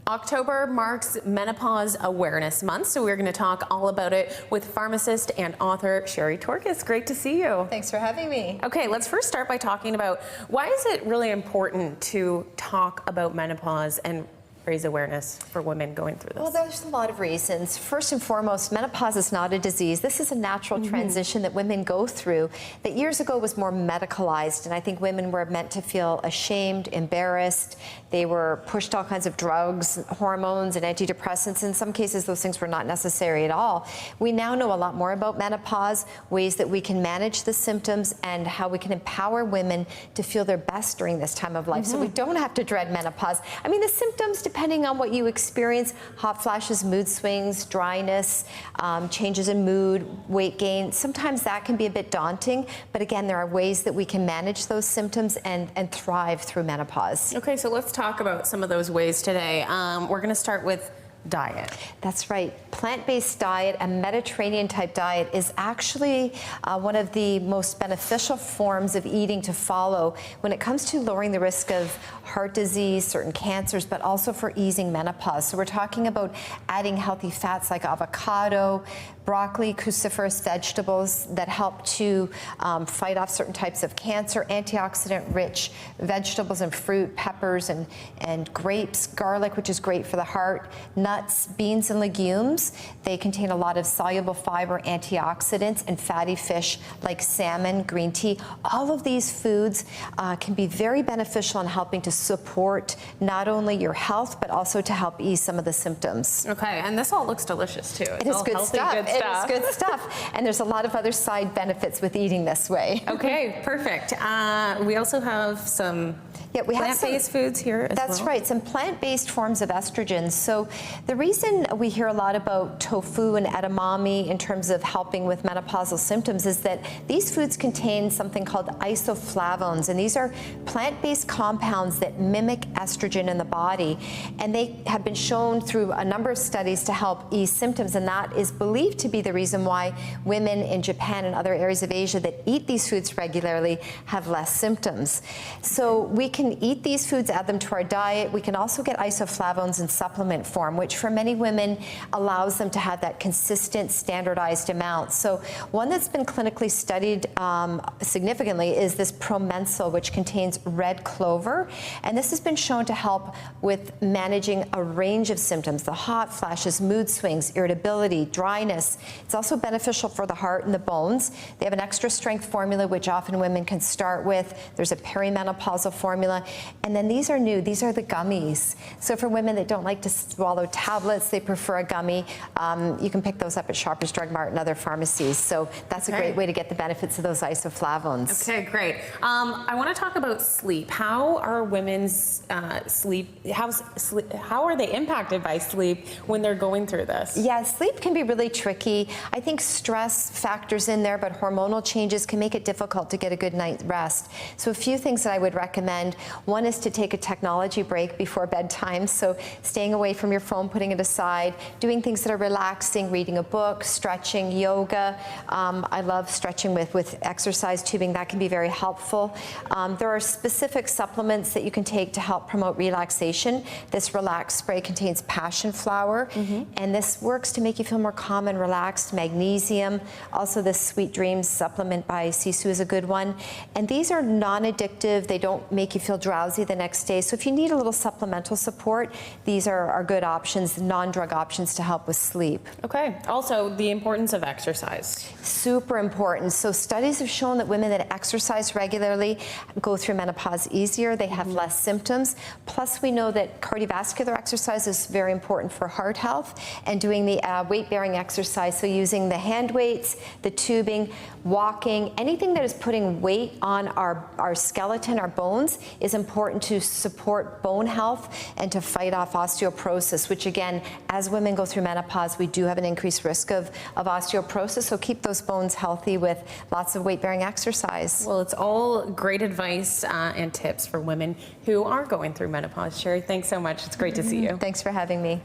October marks Menopause Awareness Month, so we're going to talk all about it with pharmacist and author Sherry Torkos. Great to see you. Thanks for having me. Okay, let's first start by talking about why is it really important to talk about menopause and raise awareness for women going through this? Well, there's a lot of reasons. First and foremost, menopause is not a disease. This is a natural transition that women go through that years ago was more medicalized, and I think women were meant to feel ashamed, embarrassed. They were pushed all kinds of drugs, hormones, and antidepressants. In some cases, those things were not necessary at all. We now know a lot more about menopause, ways that we can manage the symptoms, and how we can empower women to feel their best during this time of life. So we don't have to dread menopause. I mean, the symptoms, depending on what you experience, hot flashes, mood swings, dryness, changes in mood, weight gain, sometimes that can be a bit daunting, but again, there are ways that we can manage those symptoms and thrive through menopause. Okay, so let's talk about some of those ways today. We're going to start with diet. That's right. Plant-based diet, a Mediterranean type diet, is actually one of the most beneficial forms of eating to follow when it comes to lowering the risk of heart disease, certain cancers, but also for easing menopause. So we're talking about adding healthy fats like avocado, broccoli, cruciferous vegetables that help to fight off certain types of cancer, antioxidant-rich vegetables and fruit, peppers and grapes, garlic, which is great for the heart, nuts, beans, and legumes. They contain a lot of soluble fiber, antioxidants, and fatty fish like salmon, green tea. All of these foods can be very beneficial in helping to support not only your health, but also to help ease some of the symptoms. Okay, and this all looks delicious too. It is good stuff. It is good stuff. And there's a lot of other side benefits with eating this way. Okay, perfect. We also have some plant-based foods here as well. That's right, some plant-based forms of estrogens. So the reason we hear a lot about tofu and edamame in terms of helping with menopausal symptoms is that these foods contain something called isoflavones, and these are plant-based compounds that mimic estrogen in the body, and they have been shown through a number of studies to help ease symptoms, and that is believed to be the reason why women in Japan and other areas of Asia that eat these foods regularly have less symptoms. So we can eat these foods, add them to our diet. We can also get isoflavones in supplement form, which for many women allows them to have that consistent, standardized amount. So one that's been clinically studied significantly is this Promensil, which contains red clover, and this has been shown to help with managing a range of symptoms, the hot flashes, mood swings, irritability, dryness. It's also beneficial for the heart and the bones. They have an extra strength formula, which often women can start with. There's a perimenopausal formula, and then these are new. These are the gummies. So for women that don't like to swallow tablets, they prefer a gummy. You can pick those up at Shoppers Drug Mart and other pharmacies. So that's a great way to get the benefits of those isoflavones. Okay, great. I want to talk about sleep. How are women's sleep? How are they impacted by sleep when they're going through this? Yeah, sleep can be really tricky. I think stress factors in there, but hormonal changes can make it difficult to get a good night's rest. So a few things that I would recommend. One is to take a technology break before bedtime. So staying away from your phone, putting it aside, doing things that are relaxing, reading a book, stretching, yoga. I love stretching with exercise tubing. That can be very helpful. There are specific supplements that you can take to help promote relaxation. This Relax Spray contains passion flower, and this works to make you feel more calm and relaxed. Magnesium. Also, this Sweet Dreams supplement by Sisu is a good one. And these are non-addictive. They don't make you feel drowsy the next day. So if you need a little supplemental support, these are good options, non-drug options to help with sleep. Okay. Also, the importance of exercise. Super important. So studies have shown that women that exercise regularly go through menopause easier. They have less symptoms. Plus, we know that cardiovascular exercise is very important for heart health, and doing the weight-bearing exercise, so using the hand weights, the tubing, walking, anything that is putting weight on our skeleton, our bones, is important to support bone health and to fight off osteoporosis, which again, as women go through menopause, we do have an increased risk of osteoporosis, so keep those bones healthy with lots of weight-bearing exercise. Well, it's all great advice and tips for women who are going through menopause. Sherry, thanks so much. It's great to see you. Thanks for having me.